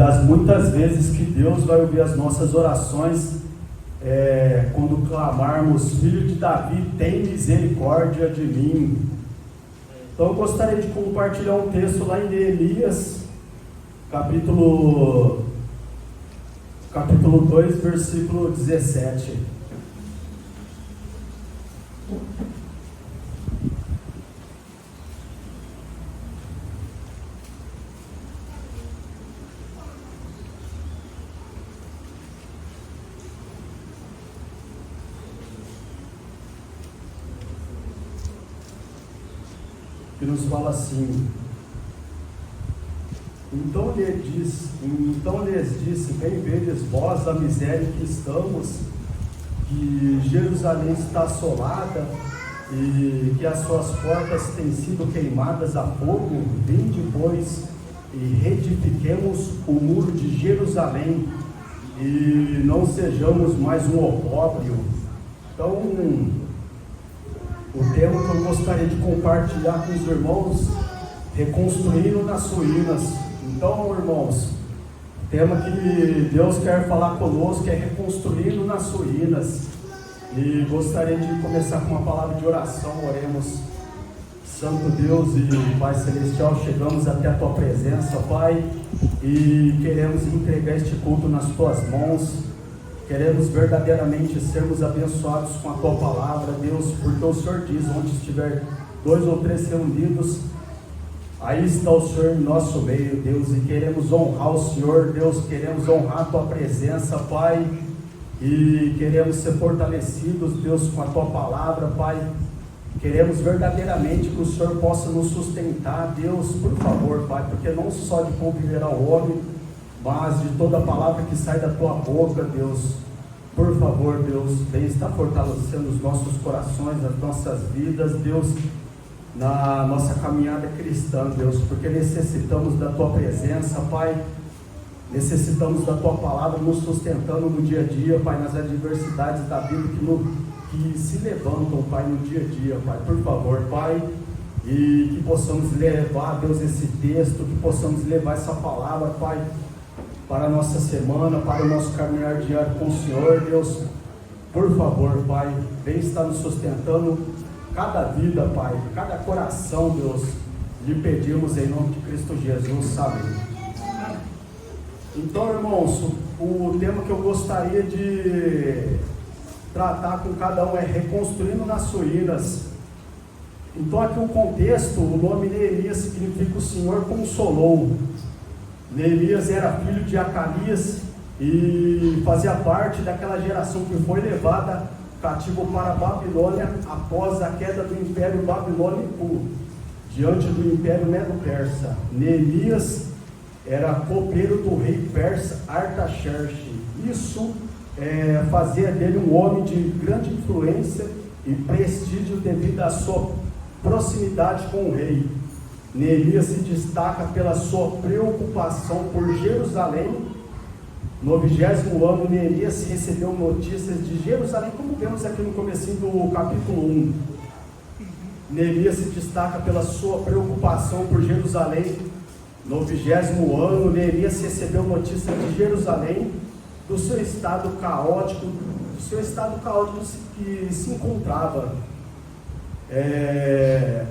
das muitas vezes que Deus vai ouvir as nossas orações, quando clamarmos: Filho de Davi, tem misericórdia de mim. Então eu gostaria de compartilhar um texto lá em Neemias, capítulo 2, versículo 17. Que nos fala assim: então lhes disse: bem vedes vós a miséria que estamos, que Jerusalém está assolada e que as suas portas têm sido queimadas a fogo. Vinde, pois, e reedifiquemos o muro de Jerusalém, e não sejamos mais um opróbrio. Então, o tema que eu gostaria de compartilhar com os irmãos: reconstruindo nas ruínas. Então, irmãos, o tema que Deus quer falar conosco é reconstruindo nas ruínas. E gostaria de começar com uma palavra de oração. Oremos. Santo Deus e Pai Celestial, chegamos até a Tua presença, Pai, e queremos entregar este culto nas Tuas mãos. Queremos verdadeiramente sermos abençoados com a Tua palavra, Deus, porque o Senhor diz: onde estiver 2 ou 3 reunidos, aí está o Senhor em nosso meio, Deus, e queremos honrar o Senhor, Deus, queremos honrar a Tua presença, Pai, e queremos ser fortalecidos, Deus, com a Tua palavra, Pai. Queremos verdadeiramente que o Senhor possa nos sustentar, Deus, por favor, Pai, porque não só de pão viverá o homem, mas de toda a palavra que sai da Tua boca, Deus. Por favor, Deus, vem estar fortalecendo os nossos corações, as nossas vidas, Deus, na nossa caminhada cristã, Deus, porque necessitamos da Tua presença, Pai. Necessitamos da Tua palavra nos sustentando no dia a dia, Pai, nas adversidades da vida que se levantam, Pai, no dia a dia, Pai. Por favor, Pai, e que possamos levar, Deus, esse texto, que possamos levar essa palavra, Pai, para a nossa semana, para o nosso caminhar diário com o Senhor, Deus. Por favor, Pai, vem estar nos sustentando cada vida, Pai, cada coração, Deus. Lhe pedimos em nome de Cristo Jesus, amém. Então, irmãos, o tema que eu gostaria de tratar com cada um é reconstruindo nas ruínas. Então, aqui o contexto, o nome Neemias significa o Senhor consolou. Neemias era filho de Acalias e fazia parte daquela geração que foi levada cativo para a Babilônia após a queda do Império Babilônico diante do Império Medo-Persa. Neemias era copeiro do rei persa Artaxerxes. Isso fazia dele um homem de grande influência e prestígio devido à sua proximidade com o rei. Neemias se destaca pela sua preocupação por Jerusalém. No 20º ano, Neemias recebeu notícias de Jerusalém, como vemos aqui no comecinho do capítulo 1. Neemias se destaca pela sua preocupação por Jerusalém. No 20º ano, Neemias recebeu notícias de Jerusalém, do seu estado caótico, que se encontrava.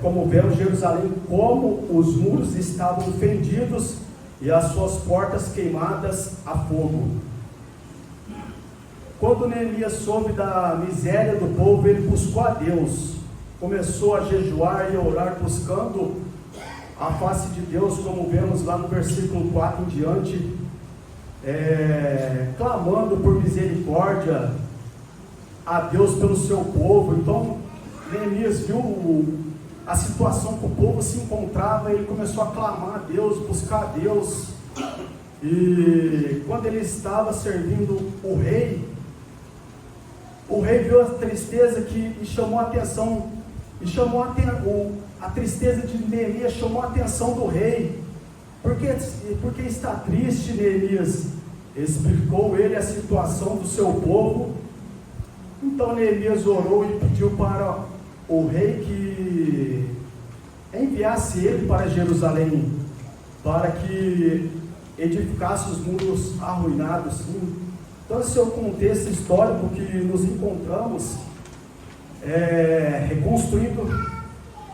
Como vemos, Jerusalém, como os muros estavam fendidos e as suas portas queimadas a fogo. Quando Neemias soube da miséria do povo, ele buscou a Deus, começou a jejuar e orar, buscando a face de Deus, como vemos lá no versículo 4 em diante, clamando por misericórdia a Deus pelo seu povo. Então, Neemias viu a situação que o povo se encontrava, ele começou a clamar a Deus, buscar a Deus. E quando ele estava servindo o rei viu a tristeza e chamou a atenção, a tristeza de Neemias chamou a atenção do rei. Porque está triste, Neemias? Explicou ele a situação do seu povo. Então Neemias orou e pediu para o rei que enviasse ele para Jerusalém, para que edificasse os muros arruinados. Então esse é o contexto histórico que nos encontramos,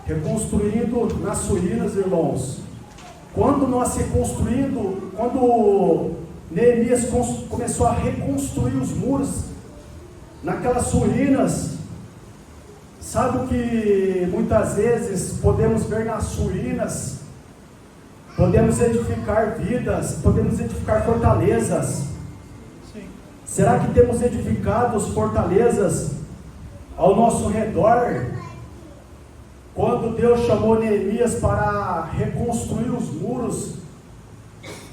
reconstruindo nas ruínas, irmãos. Quando Neemias começou a reconstruir os muros naquelas ruínas, sabe o que muitas vezes podemos ver nas ruínas? Podemos edificar vidas, podemos edificar fortalezas. Sim. Será que temos edificado fortalezas ao nosso redor? Quando Deus chamou Neemias para reconstruir os muros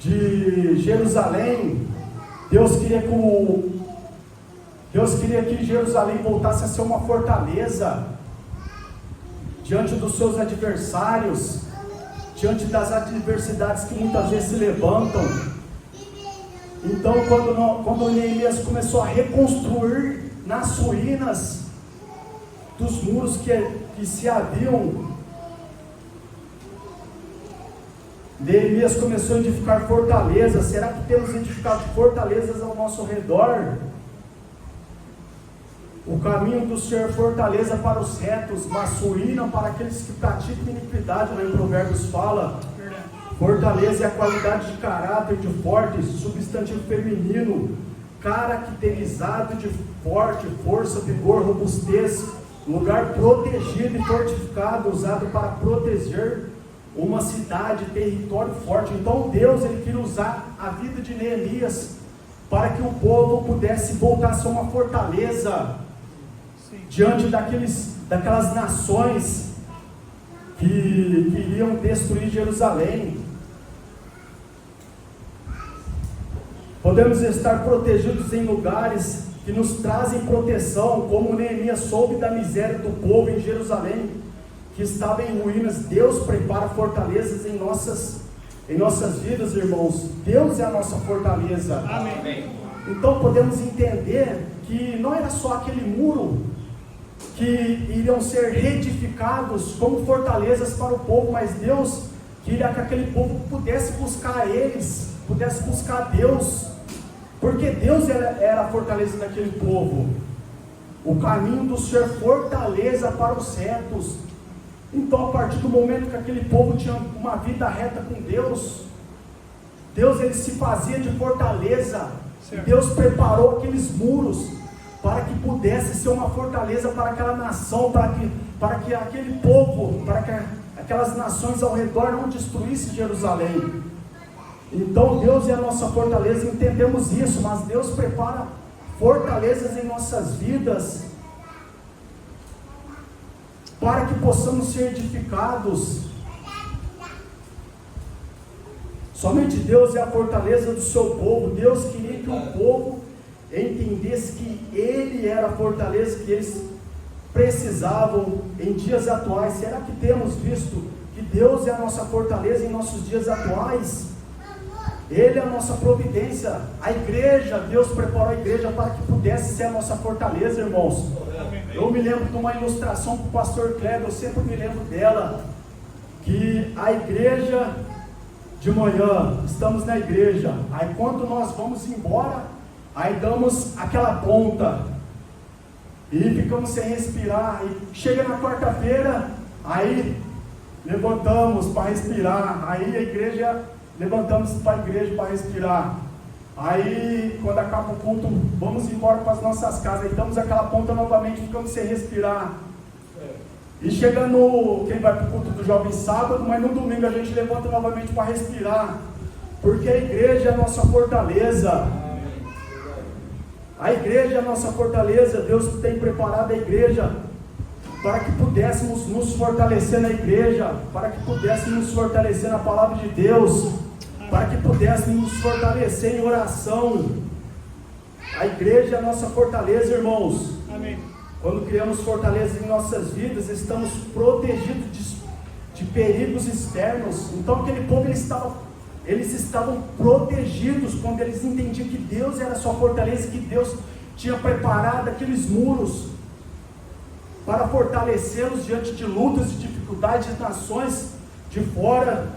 de Jerusalém, Deus queria que Jerusalém voltasse a ser uma fortaleza diante dos seus adversários, diante das adversidades que muitas vezes se levantam. Então, quando Neemias começou a reconstruir nas ruínas dos muros que se haviam, Neemias começou a edificar fortalezas. Será que temos edificado fortalezas ao nosso redor? O caminho do Senhor é fortaleza para os retos, mas ruína para aqueles que praticam iniquidade. Lá em Provérbios fala, fortaleza é a qualidade de caráter de forte, substantivo feminino, caracterizado de forte, força, vigor, robustez, lugar protegido e fortificado, usado para proteger uma cidade, território forte. Então Deus, ele queria usar a vida de Neemias para que o povo pudesse voltar a ser uma fortaleza. Sim. Diante daquelas nações que iriam destruir Jerusalém. Podemos estar protegidos em lugares que nos trazem proteção, como Neemias soube da miséria do povo em Jerusalém, que estava em ruínas. Deus prepara fortalezas em nossas vidas, irmãos. Deus é a nossa fortaleza. Amém. Então podemos entender que não era só aquele muro que iriam ser reedificados como fortalezas para o povo, mas Deus queria que aquele povo pudesse buscar pudesse buscar Deus, porque Deus era a fortaleza daquele povo. O caminho do Senhor é fortaleza para os retos. Então, a partir do momento que aquele povo tinha uma vida reta com Deus, ele se fazia de fortaleza. Certo. Deus preparou aqueles muros para que pudesse ser uma fortaleza para aquela nação, para que aquele povo, para que aquelas nações ao redor não destruíssem Jerusalém. Então Deus é a nossa fortaleza, entendemos isso, mas Deus prepara fortalezas em nossas vidas para que possamos ser edificados. Somente Deus é a fortaleza do seu povo. Deus queria que o povo entendesse que Ele era a fortaleza que eles precisavam em dias atuais. Será que temos visto que Deus é a nossa fortaleza em nossos dias atuais? Ele é a nossa providência. A igreja, Deus preparou a igreja para que pudesse ser a nossa fortaleza, irmãos. Eu me lembro de uma ilustração com o pastor Kleber, eu sempre me lembro dela, que a igreja, de manhã, estamos na igreja, aí quando nós vamos embora, aí damos aquela ponta, e ficamos sem respirar, e chega na quarta-feira, aí levantamos para respirar, aí a igreja, levantamos para a igreja para respirar, aí quando acaba o culto, vamos embora para as nossas casas, aí damos aquela ponta novamente, ficamos sem respirar, e chega quem vai para o culto do jovem sábado, mas no domingo a gente levanta novamente para respirar, porque a igreja é a nossa fortaleza. A igreja é a nossa fortaleza. Deus tem preparado a igreja para que pudéssemos nos fortalecer na igreja, para que pudéssemos nos fortalecer na palavra de Deus, para que pudéssemos nos fortalecer em oração. A igreja é a nossa fortaleza, irmãos. Amém. Quando criamos fortaleza em nossas vidas, estamos protegidos de perigos externos. Então aquele povo, eles estavam protegidos quando eles entendiam que Deus era a sua fortaleza, que Deus tinha preparado aqueles muros para fortalecê-los diante de lutas e dificuldades de nações de fora.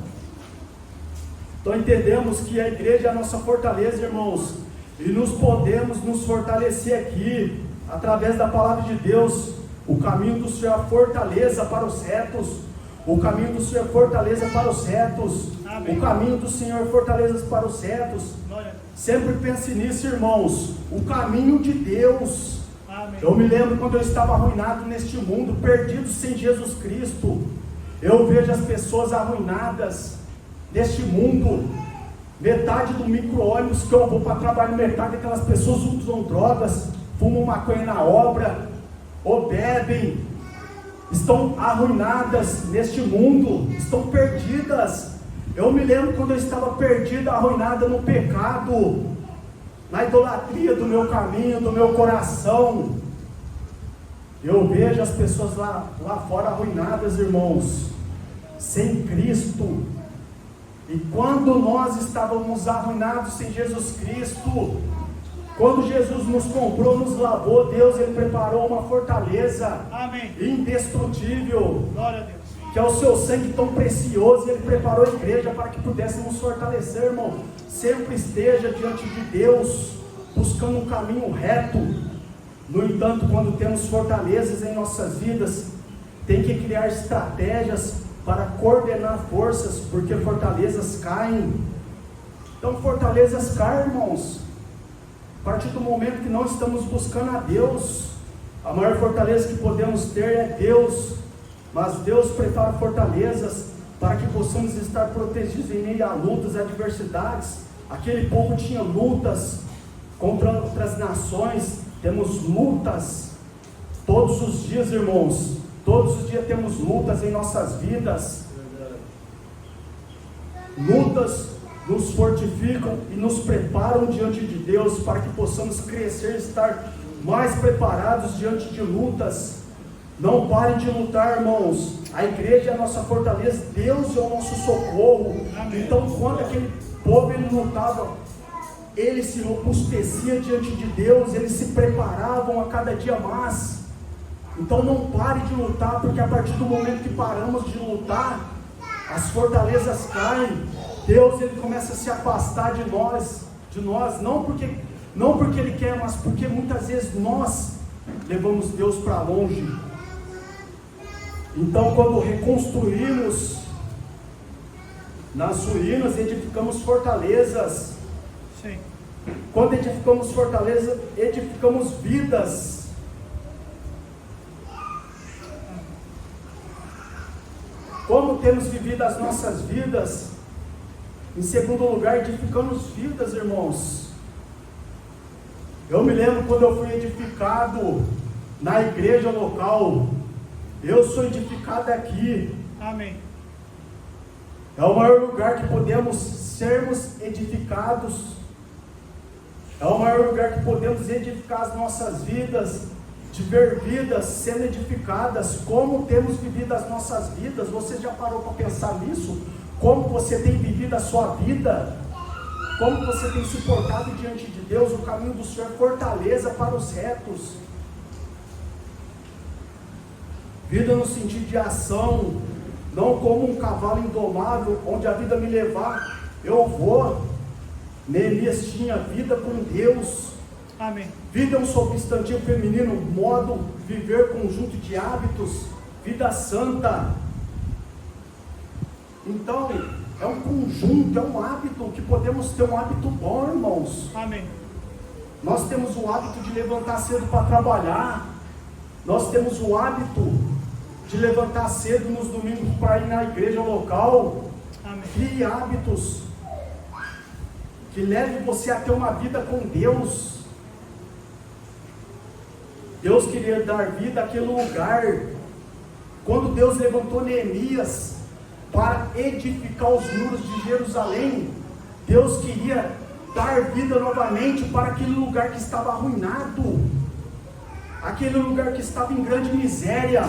Então entendemos que a igreja é a nossa fortaleza, irmãos, e nos podemos nos fortalecer aqui, através da palavra de Deus. O caminho do Senhor é fortaleza para os retos. O caminho do Senhor é fortaleza para os retos. Amém. O caminho do Senhor é fortaleza para os retos. Sempre pense nisso, irmãos. O caminho de Deus. Amém. Eu me lembro quando eu estava arruinado neste mundo, perdido sem Jesus Cristo. Eu vejo as pessoas arruinadas neste mundo. Metade do micro-ônibus que eu vou para trabalhar, metade daquelas pessoas usam drogas, fumam maconha na obra, ou bebem, estão arruinadas neste mundo, estão perdidas. Eu me lembro quando eu estava perdida, arruinada no pecado, na idolatria do meu caminho, do meu coração. Eu vejo as pessoas lá fora arruinadas, irmãos, sem Cristo. E quando nós estávamos arruinados sem Jesus Cristo, quando Jesus nos comprou, nos lavou, Deus, Ele preparou uma fortaleza. Amém. Indestrutível. Glória a Deus. Que é o seu sangue tão precioso. Ele preparou a igreja para que pudéssemos fortalecer, irmão. Sempre esteja diante de Deus, buscando um caminho reto. No entanto, quando temos fortalezas em nossas vidas, tem que criar estratégias para coordenar forças, porque fortalezas caem. Então fortalezas caem, irmãos, a partir do momento que não estamos buscando a Deus. A maior fortaleza que podemos ter é Deus, mas Deus prepara fortalezas para que possamos estar protegidos em meio a lutas, adversidades. Aquele povo tinha lutas contra outras nações. Temos lutas todos os dias, irmãos. Todos os dias temos lutas em nossas vidas. Lutas nos fortificam e nos preparam diante de Deus para que possamos crescer e estar mais preparados diante de lutas. Não parem de lutar, irmãos. A igreja é a nossa fortaleza, Deus é o nosso socorro. Amém. Então quando aquele povo ele lutava, eles se robustecia diante de Deus, eles se preparavam a cada dia mais. Então não pare de lutar, porque a partir do momento que paramos de lutar, as fortalezas caem. Deus ele começa a se afastar de nós, não porque Ele quer, mas porque muitas vezes nós levamos Deus para longe. Então quando reconstruímos nas ruínas, edificamos fortalezas. Sim. Quando edificamos fortalezas, edificamos vidas. Como temos vivido as nossas vidas? Em segundo lugar, edificamos vidas, irmãos. Eu me lembro quando eu fui edificado na igreja local. Eu sou edificado aqui. Amém. É o maior lugar que podemos sermos edificados. É o maior lugar que podemos edificar as nossas vidas, de ver vidas sendo edificadas. Como temos vivido as nossas vidas? Você já parou para pensar nisso? Como você tem vivido a sua vida? Como você tem se portado diante de Deus? O caminho do Senhor é fortaleza para os retos. Vida no sentido de ação, não como um cavalo indomável, onde a vida me levar, eu vou. Neemias tinha vida com Deus. Amém. Vida é um substantivo feminino, modo viver, conjunto de hábitos, vida santa. Então, é um conjunto, é um hábito, que podemos ter um hábito bom, irmãos. Amém. Nós temos o hábito de levantar cedo para trabalhar. Nós temos o hábito de levantar cedo nos domingos para ir na igreja local. Amém. Crie hábitos que leve você a ter uma vida com Deus. Deus queria dar vida àquele lugar. Quando Deus levantou Neemias para edificar os muros de Jerusalém, Deus queria dar vida novamente para aquele lugar que estava arruinado, aquele lugar que estava em grande miséria,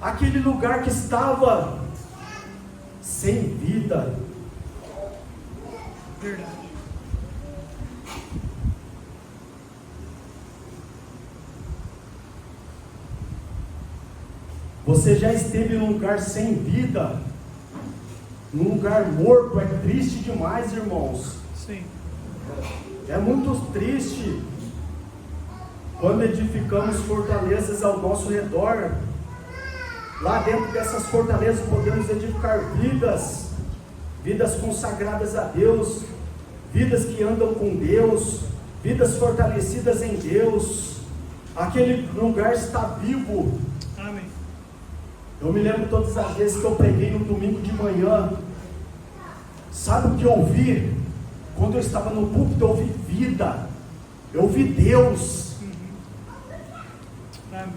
aquele lugar que estava sem vida. Verdade. Você já esteve em um lugar sem vida? num lugar morto é triste demais, irmãos. Sim. É muito triste quando edificamos fortalezas ao nosso redor. Lá dentro dessas fortalezas podemos edificar vidas consagradas a Deus, vidas que andam com Deus, vidas fortalecidas em Deus. Aquele lugar está vivo. Amém. Eu me lembro todas as vezes que eu preguei no domingo de manhã. Sabe o que eu ouvi? Quando eu estava no púlpito, eu ouvi vida. Eu ouvi Deus. Amém.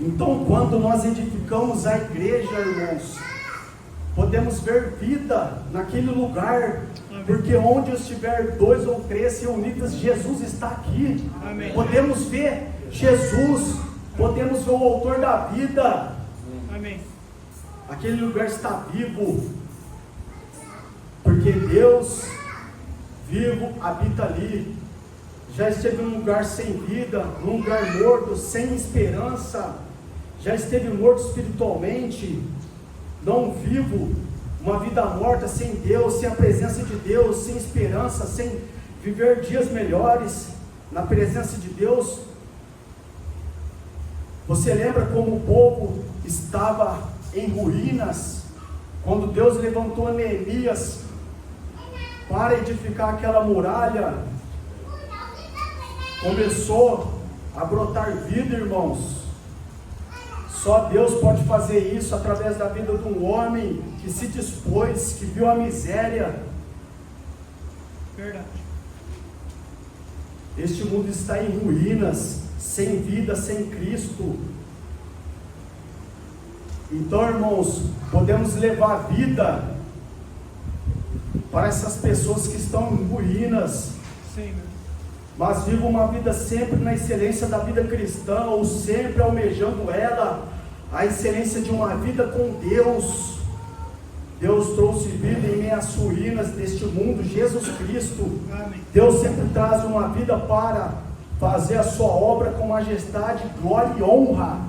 Então, quando nós edificamos a igreja, irmãos, podemos ver vida naquele lugar. Amém. Porque onde estiver 2 ou 3 reunidos, Jesus está aqui. Amém. Podemos ver Jesus. Podemos ver o autor da vida. Amém. Aquele lugar está vivo, porque Deus vivo habita ali. Já esteve num lugar sem vida, num lugar morto, sem esperança. Já esteve morto espiritualmente, não vivo, uma vida morta sem Deus, sem a presença de Deus, sem esperança, sem viver dias melhores na presença de Deus. Você lembra como o povo estava em ruínas, quando Deus levantou Neemias para edificar aquela muralha? Começou a brotar vida, irmãos. Só Deus pode fazer isso através da vida de um homem que se dispôs, que viu a miséria. Verdade. Este mundo está em ruínas, sem vida, sem Cristo. Então, irmãos, podemos levar vida para essas pessoas que estão em ruínas. Sim, meu. Mas viva uma vida sempre na excelência da vida cristã, ou sempre almejando ela, a excelência de uma vida com Deus. Deus trouxe vida em meio às ruínas deste mundo, Jesus Cristo. Amém. Deus sempre traz uma vida para fazer a sua obra com majestade, glória e honra.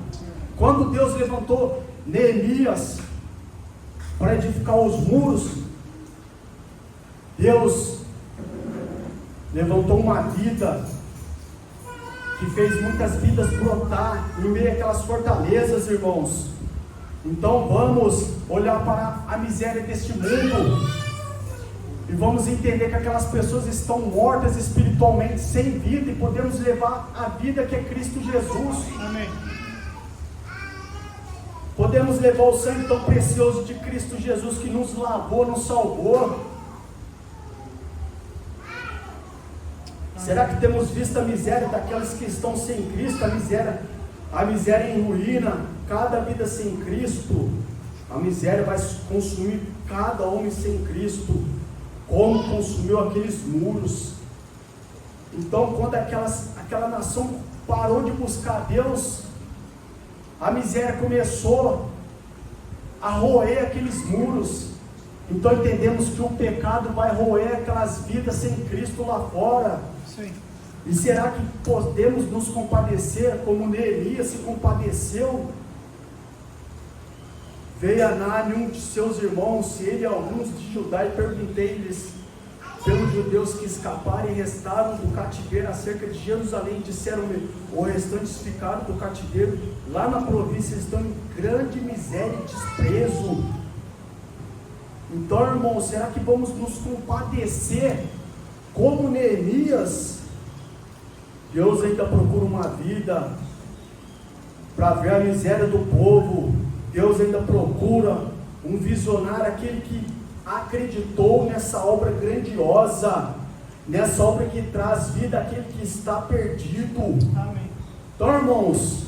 Quando Deus levantou Neemias para edificar os muros, Deus levantou uma vida que fez muitas vidas brotar em meio àquelas fortalezas, irmãos. Então vamos olhar para a miséria deste mundo e vamos entender que aquelas pessoas estão mortas espiritualmente, sem vida, e podemos levar a vida que é Cristo Jesus. Amém. Podemos levar o sangue tão precioso de Cristo Jesus, que nos lavou, nos salvou. Será que temos visto a miséria daqueles que estão sem Cristo, a miséria em ruína, cada vida sem Cristo? A miséria vai consumir cada homem sem Cristo, como consumiu aqueles muros. Então, quando aquela nação parou de buscar Deus, a miséria começou a roer aqueles muros. Então entendemos que o pecado vai roer aquelas vidas sem Cristo lá fora. Sim. E será que podemos nos compadecer como Neemias se compadeceu? Veio Anani, um de seus irmãos, ele e alguns de Judá, e perguntei-lhes pelos judeus que escaparam e restaram do cativeiro acerca de Jerusalém. Disseram-me: os restantes ficaram do cativeiro lá na província, estão em grande miséria e desprezo. Então, irmãos, será que vamos nos compadecer como Neemias? Deus ainda procura uma vida para ver a miséria do povo. Deus ainda procura um visionário, aquele que acreditou nessa obra grandiosa, nessa obra que traz vida àquele que está perdido. Amém. Então, irmãos,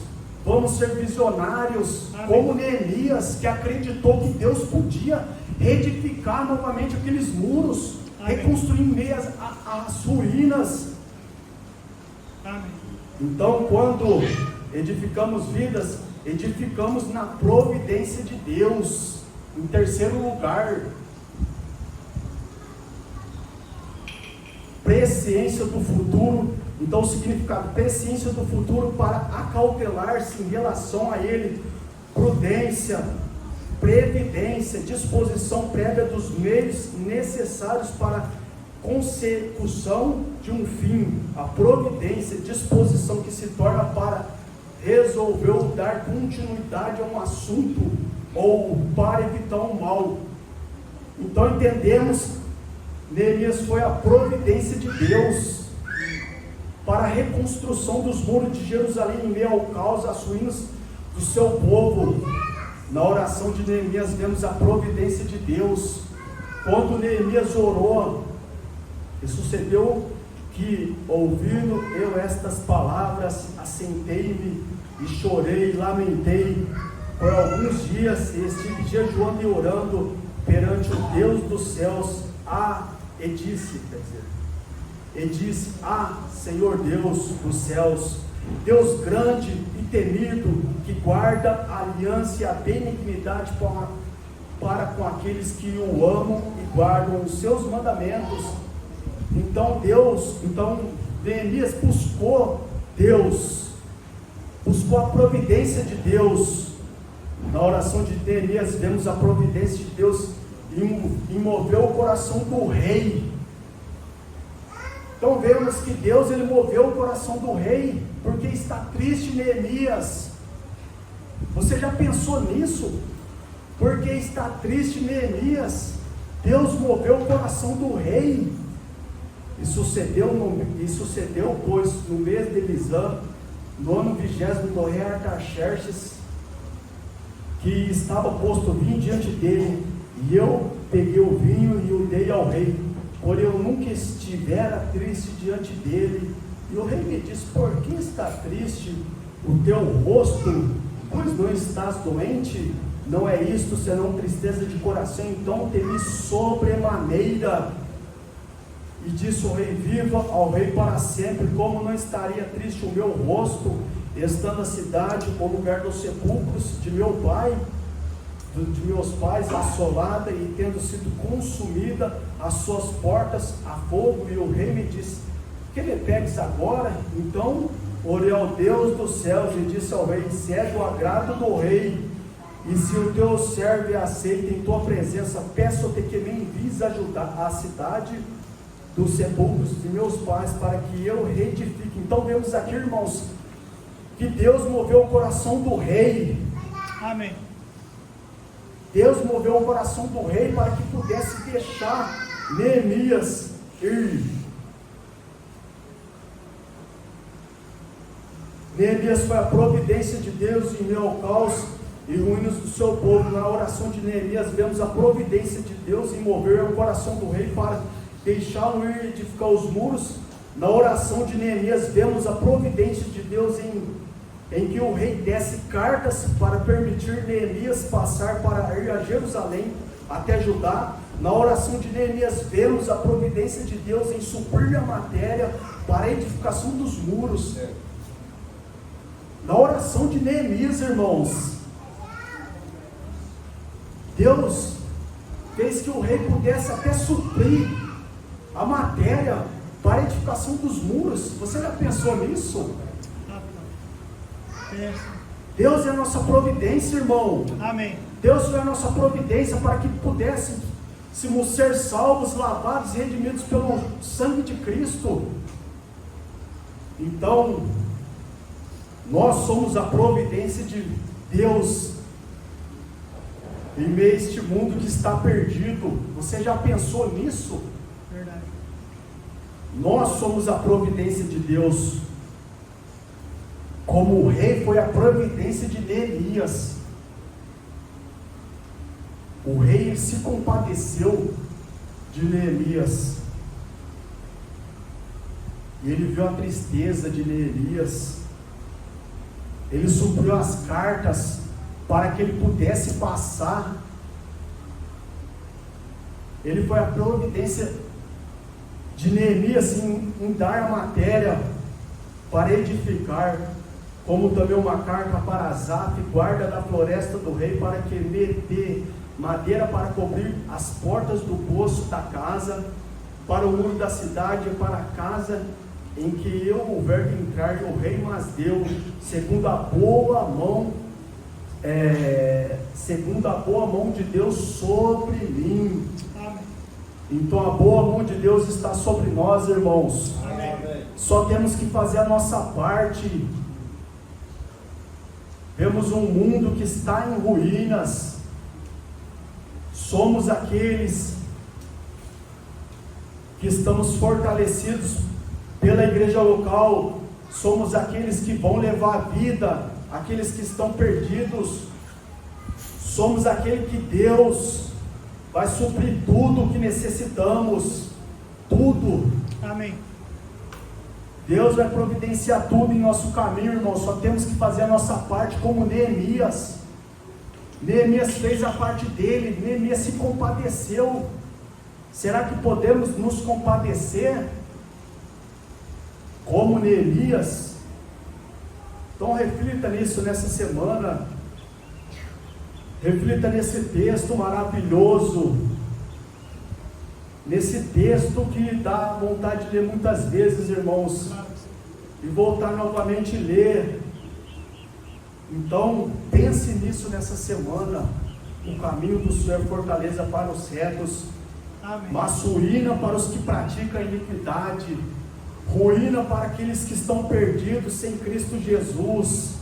vamos ser visionários. Amém. Como Neemias, que acreditou que Deus podia reedificar novamente aqueles muros. Amém. Reconstruir em meio às ruínas. Amém. Então, quando edificamos vidas, edificamos na providência de Deus. Em terceiro lugar, presciência do futuro. Então o significado: presciência do futuro para acautelar-se em relação a ele, prudência, previdência, disposição prévia dos meios necessários para a consecução de um fim, a providência, disposição que se torna para resolver ou dar continuidade a um assunto ou para evitar um mal. Então entendemos, Neemias foi a providência de Deus para a reconstrução dos muros de Jerusalém em meio ao caos, às ruínas do seu povo. Na oração de Neemias vemos a providência de Deus. Quando Neemias orou, e sucedeu que, ouvindo eu estas palavras, assentei-me e chorei, lamentei por alguns dias, e estive jejuando e orando perante o Deus dos céus, e disse, Senhor Deus dos céus, Deus grande e temido, que guarda a aliança e a benignidade para com aqueles que o amam e guardam os seus mandamentos. Então Neemias buscou Deus, buscou a providência de Deus. Na oração de Neemias vemos a providência de Deus em mover o coração do rei. Então vemos que Deus, ele moveu o coração do rei, porque está triste Neemias. Você já pensou nisso? Porque está triste Neemias, Deus moveu o coração do rei. E sucedeu, pois, no mês de Elisã, no ano 20º do rei Artaxerxes, que estava posto vinho diante dele, e eu peguei o vinho e o dei ao rei, porém eu nunca estivera triste diante dele. E o rei me disse, por que está triste o teu rosto, pois não estás doente? Não é isto senão tristeza de coração. Então temi sobremaneira, e disse o rei, viva ao rei para sempre, como não estaria triste o meu rosto, estando a cidade, o lugar dos sepulcros de meu pai, de meus pais, assolada e tendo sido consumida as suas portas a fogo. E o rei me disse, que me pegues agora? Então orei ao Deus dos céus e disse ao rei, se é do agrado do rei, e se o teu servo é aceito em tua presença, peço-te que me envies ajudar a cidade dos sepulcros de meus pais, para que eu reedifique. Então vemos aqui, irmãos, que Deus moveu o coração do rei. Amém. Deus moveu o coração do rei para que pudesse deixar Neemias ir. Neemias foi a providência de Deus em meio ao caos e ruínas do seu povo. Na oração de Neemias vemos a providência de Deus em mover o coração do rei para deixá-lo ir edificar os muros. Na oração de Neemias vemos a providência de Deus em que o rei desse cartas para permitir Neemias passar para ir a Jerusalém até Judá. Na oração de Neemias vemos a providência de Deus em suprir a matéria para a edificação dos muros. Na oração de Neemias, irmãos, Deus fez que o rei pudesse até suprir a matéria para a edificação dos muros. Você já pensou nisso? Deus é a nossa providência, irmão. Amém. Deus foi a nossa providência para que pudéssemos ser salvos, lavados e redimidos pelo sangue de Cristo. Então, nós somos a providência de Deus em meio a este mundo que está perdido. Você já pensou nisso? Verdade. Nós somos a providência de Deus. Como o rei foi a providência de Neemias. O rei se compadeceu de Neemias. E ele viu a tristeza de Neemias. Ele supriu as cartas para que ele pudesse passar. Ele foi a providência de Neemias em dar a matéria para edificar, como também uma carta para Asaf, guarda da floresta do rei, para que me dê madeira para cobrir as portas do poço da casa, para o muro da cidade e para a casa em que eu houver de entrar. E o rei mas deu, segundo a boa mão segundo a boa mão de Deus sobre mim. Amém. Então a boa mão de Deus está sobre nós, irmãos. Amém. Só temos que fazer a nossa parte. Vemos um mundo que está em ruínas. Somos aqueles que estamos fortalecidos pela igreja local. Somos aqueles que vão levar a vida, aqueles que estão perdidos. Somos aquele que Deus vai suprir tudo o que necessitamos. Tudo. Amém. Deus vai providenciar tudo em nosso caminho, irmão. Só temos que fazer a nossa parte, como Neemias. Neemias fez a parte dele. Neemias se compadeceu. Será que podemos nos compadecer como Neemias? Então reflita nisso nessa semana. Reflita nesse texto maravilhoso. Nesse texto que dá vontade de ler muitas vezes, irmãos, e voltar novamente a ler. Então, pense nisso nessa semana. O caminho do Senhor é fortaleza para os retos, Amém. mas ruína para os que praticam a iniquidade, ruína para aqueles que estão perdidos sem Cristo Jesus.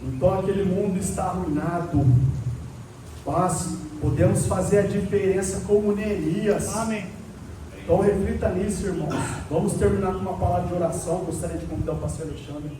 Então aquele mundo está arruinado, mas podemos fazer a diferença como Neemias. Amém. Então reflita nisso, irmãos. Vamos terminar com uma palavra de oração. Gostaria de convidar o pastor Alexandre.